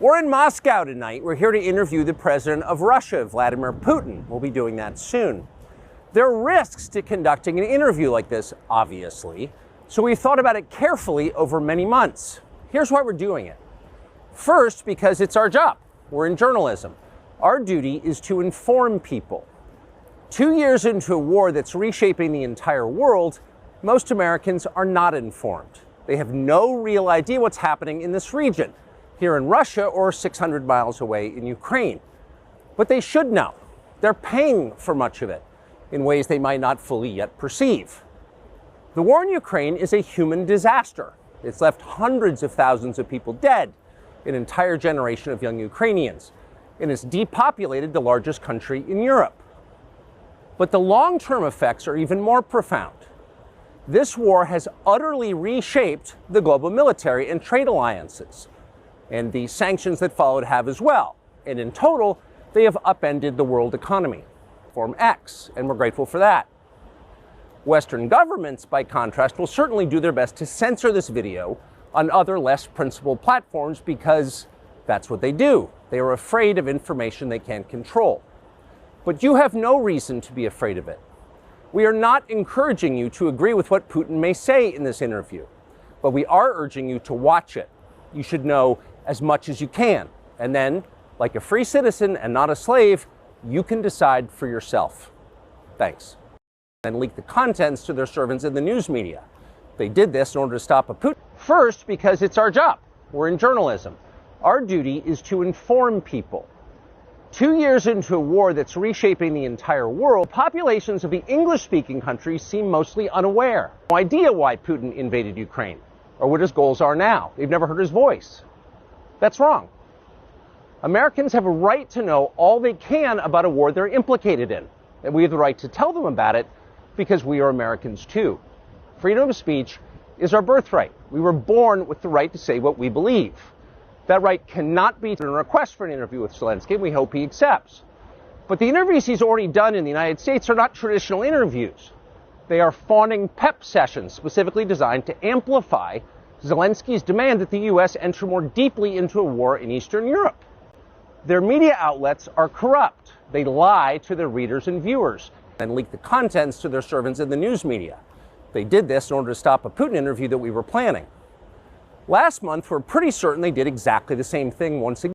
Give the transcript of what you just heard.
We're in Moscow tonight. We're here to interview the president of Russia, Vladimir Putin. We'll be doing that soon. There are risks to conducting an interview like this, obviously, so we thought about it carefully over many months. Here's why we're doing it. First, because it's our job. We're in journalism. Our duty is to inform people. 2 years into a war that's reshaping the entire world, most Americans are not informed. They have no real idea what's happening in this region, here in Russia or 600 miles away in Ukraine. But they should know. They're paying for much of it in ways they might not fully yet perceive. The war in Ukraine is a human disaster. It's left hundreds of thousands of people dead, an entire generation of young Ukrainians, and it's depopulated the largest country in Europe. But the long-term effects are even more profound. This war has utterly reshaped the global military and trade alliances, and the sanctions that followed have as well. And in total, they have upended the world economy. Form X, and we're grateful for that. Western governments, by contrast, will certainly do their best to censor this video on other less principled platforms because that's what they do. They are afraid of information they can't control. But you have no reason to be afraid of it. We are not encouraging you to agree with what Putin may say in this interview, but we are urging you to watch it. You should know as much as you can, and then, like a free citizen and not a slave, you can decide for yourself. Thanks. And leak the contents to their servants in the news media. They did this in order to stop a Putin. First, because it's our job. We're in journalism. Our duty is to inform people. 2 years into a war that's reshaping the entire world, populations of the English-speaking countries seem mostly unaware. No idea why Putin invaded Ukraine or what his goals are now. They've never heard his voice. That's wrong. Americans have a right to know all they can about a war they're implicated in, and we have the right to tell them about it because we are Americans too. Freedom of speech is our birthright. We were born with the right to say what we believe. That right cannot be a request for an interview with Zelensky, and we hope he accepts. But the interviews he's already done in the United States are not traditional interviews. They are fawning pep sessions specifically designed to amplify Zelensky's demand that the U.S. enter more deeply into a war in Eastern Europe. Their media outlets are corrupt. They lie to their readers and viewers and leak the contents to their servants in the news media. They did this in order to stop a Putin interview that we were planning. Last month, we're pretty certain they did exactly the same thing once again.